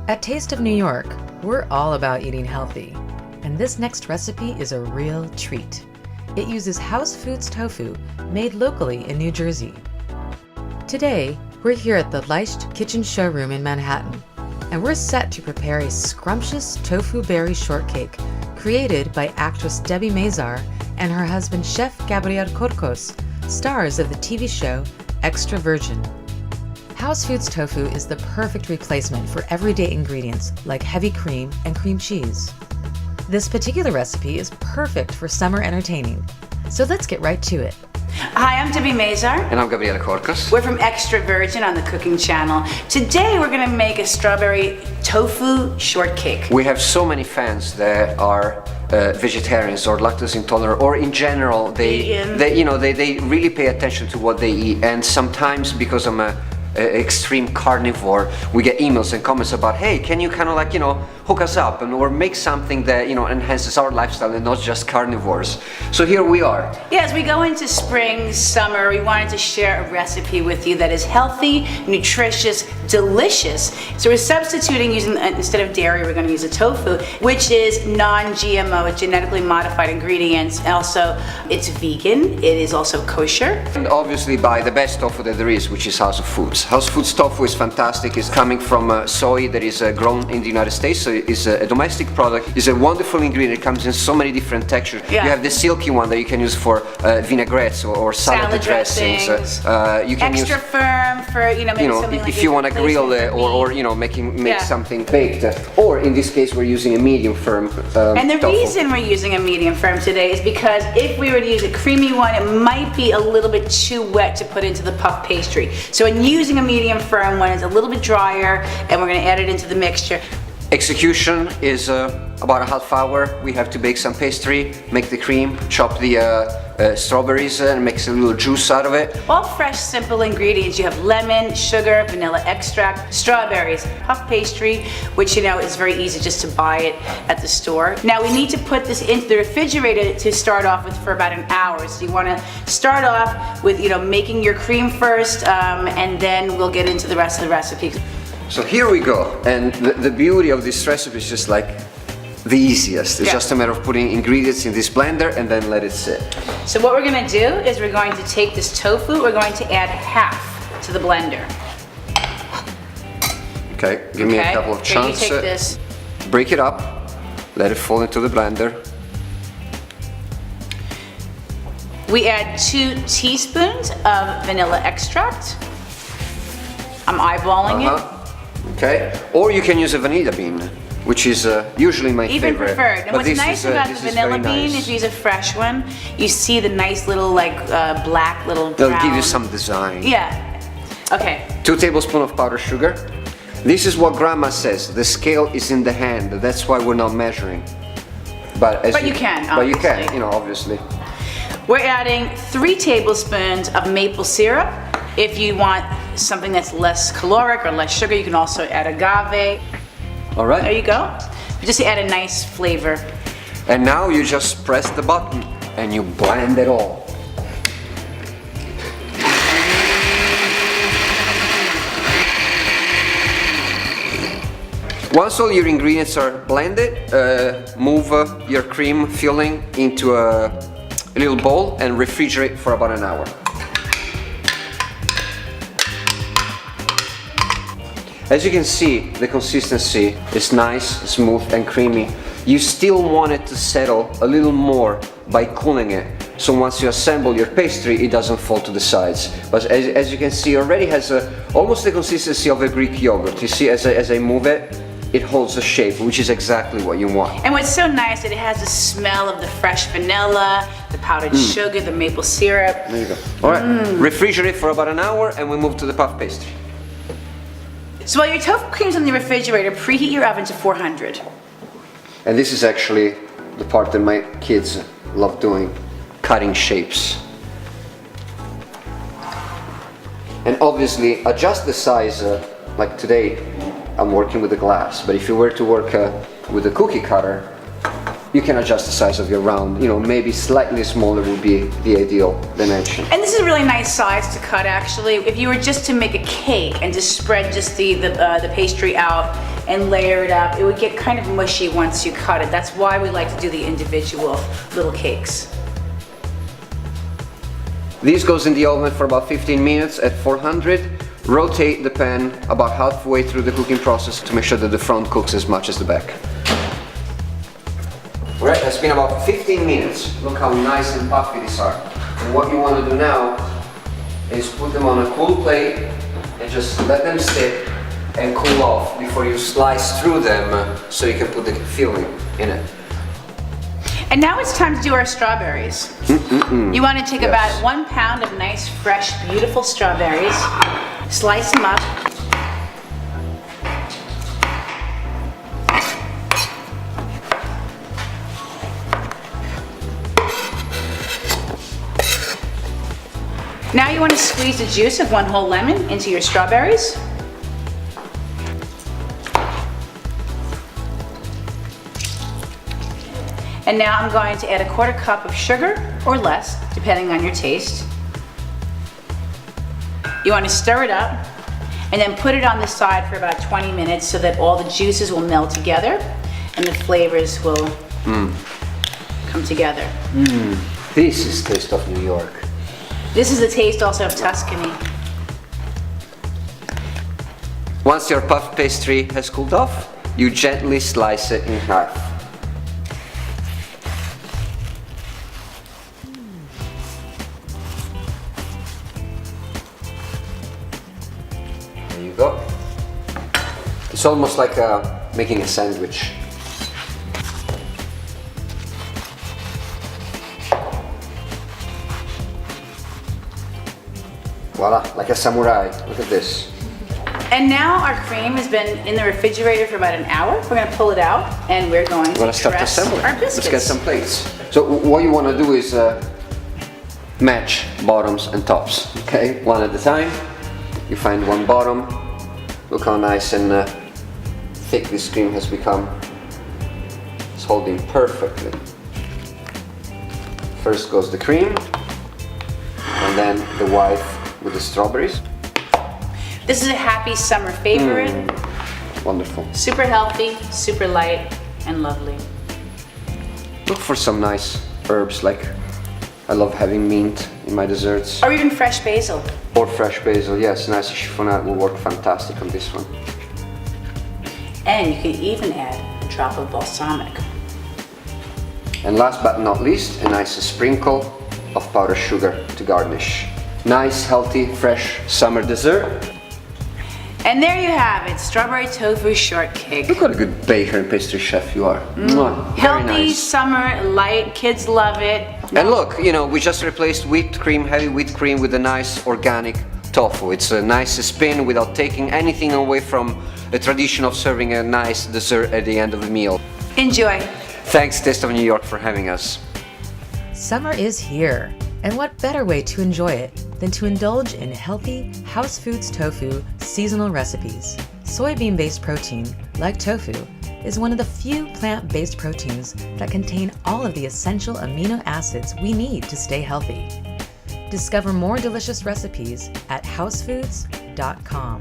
At Taste of New York, we're all about eating healthy, and this next recipe is a real treat. It uses House Foods tofu made locally in New Jersey. Today, we're here at the Leicht Kitchen Showroom in Manhattan, and we're set to prepare a scrumptious tofu berry shortcake created by actress Debi Mazar and her husband Chef Gabriele Corcos, stars of the TV show Extra Virgin. House Foods tofu is the perfect replacement for everyday ingredients like heavy cream and cream cheese. This particular recipe is perfect for summer entertaining, so let's get right to it. Hi, I'm Debi Mazar. And I'm Gabriele Corcos. We're from Extra Virgin on the cooking channel. Today we're going to make a strawberry tofu shortcake. We have so many fans that are vegetarians or lactose intolerant, or in general they really pay attention to what they eat. And sometimes, because I'm a extreme carnivore, we get emails and comments about, hey, can you kind of hook us up or make something that enhances our lifestyle and not just carnivores. So here we are. Yeah, as we go into spring, summer, we wanted to share a recipe with you that is healthy, nutritious, delicious. So we're substituting instead of dairy, we're going to use a tofu, which is non-GMO, it's genetically modified ingredients. Also, it's vegan, it is also kosher. And obviously buy the best tofu that there is, which is House of Foods. House of Foods tofu is fantastic. It's coming from soy that is grown in the United States, so it's a domestic product. It's a wonderful ingredient. It comes in so many different textures. Yeah. You have the silky one that you can use for vinaigrettes or salad dressings. You can extra firm for maybe something like if you want to grill it or make something baked. Or in this case, we're using a medium firm. And the tofu. reason we're using a medium firm today is because if we were to use a creamy one, it might be a little bit too wet to put into the puff pastry. So in using a medium firm one, it's a little bit drier, and we're going to add it into the mixture. Execution is about a half hour. We have to bake some pastry, make the cream, chop the strawberries and make a little juice out of it. All fresh, simple ingredients. You have lemon, sugar, vanilla extract, strawberries, puff pastry, which is very easy just to buy it at the store. Now we need to put this into the refrigerator to start off with for about an hour. So you want to start off with making your cream first, and then we'll get into the rest of the recipe. So here we go, and the beauty of this recipe is just like the easiest. It's just a matter of putting ingredients in this blender and then let it sit. So what we're going to do is we're going to take this tofu, we're going to add half to the blender. Okay, give me a couple of chunks. So you take this. Break it up, let it fall into the blender. We add 2 teaspoons of vanilla extract. I'm eyeballing it. Okay, or you can use a vanilla bean, which is usually my even favorite. preferred. And what's nice about the vanilla bean, nice. if you use a fresh one, you see the nice little black little brown. They'll give you some design. Yeah. Okay. 2 tablespoons of powdered sugar. This is what Grandma says. The scale is in the hand. That's why we're not measuring. But you can. But you can, obviously. We're adding 3 tablespoons of maple syrup. If you want something that's less caloric or less sugar, you can also add agave. All right. There you go. Just to add a nice flavor. And now you just press the button and you blend it all. Once all your ingredients are blended, move your cream filling into a little bowl and refrigerate for about an hour. As you can see, the consistency is nice, smooth and creamy. You still want it to settle a little more by cooling it. So once you assemble your pastry, it doesn't fall to the sides. But as you can see, it already has almost the consistency of a Greek yogurt. You see, as I move it, it holds the shape, which is exactly what you want. And what's so nice is it has the smell of the fresh vanilla, the powdered sugar, the maple syrup. There you go. All right, refrigerate for about an hour and we move to the puff pastry. So while your tofu cream's in the refrigerator, preheat your oven to 400. And this is actually the part that my kids love doing, cutting shapes. And obviously adjust the size, like today I'm working with a glass, but if you were to work with a cookie cutter, you can adjust the size of your round. Maybe slightly smaller would be the ideal dimension. And this is a really nice size to cut, actually. If you were just to make a cake and just spread just the pastry out, and layer it up. It would get kind of mushy once you cut it. That's why we like to do the individual little cakes. This goes in the oven for about 15 minutes at 400. Rotate the pan about halfway through the cooking process to make sure that the front cooks as much as the back. Alright, it's been about 15 minutes. Look how nice and puffy these are. And what you want to do now is put them on a cool plate and just let them sit and cool off before you slice through them so you can put the filling in it. And now it's time to do our strawberries. You want to take about 1 pound of nice, fresh, beautiful strawberries, slice them up. Now you want to squeeze the juice of 1 whole lemon into your strawberries. And now I'm going to add a 1/4 cup of sugar or less, depending on your taste. You want to stir it up and then put it on the side for about 20 minutes so that all the juices will melt together and the flavors will come together. This is taste of New York. This is the taste also of Tuscany. Once your puff pastry has cooled off, you gently slice it in half. There you go. It's almost like making a sandwich. Voila, like a samurai. Look at this. And now our cream has been in the refrigerator for about an hour. We're going to pull it out and we're going to start dress assembling. our biscuits. Let's get some plates. So what you want to do is match bottoms and tops. Okay, one at a time. You find one bottom. Look how nice and thick this cream has become. It's holding perfectly. First goes the cream, and then the white with the strawberries. This is a happy summer favorite. Wonderful. Super healthy, super light, and lovely. Look for some nice herbs, like I love having mint in my desserts. Or even fresh basil. Or fresh basil, yes, nice chiffonade will work fantastic on this one. And you can even add a drop of balsamic. And last but not least, a nice sprinkle of powdered sugar to garnish. Nice, healthy, fresh summer dessert. And there you have it, strawberry tofu shortcake. Look what a good baker and pastry chef you are. Mwah. Very Healthy, nice. summer, light, kids love it. And look, you know, we just replaced whipped cream, heavy whipped cream with a nice organic tofu. It's a nice spin without taking anything away from the tradition of serving a nice dessert at the end of a meal. Enjoy. Thanks, Taste of New York, for having us. Summer is here, and what better way to enjoy it than to indulge in healthy House Foods tofu seasonal recipes. Soybean-based protein, like tofu, is one of the few plant-based proteins that contain all of the essential amino acids we need to stay healthy. Discover more delicious recipes at housefoods.com.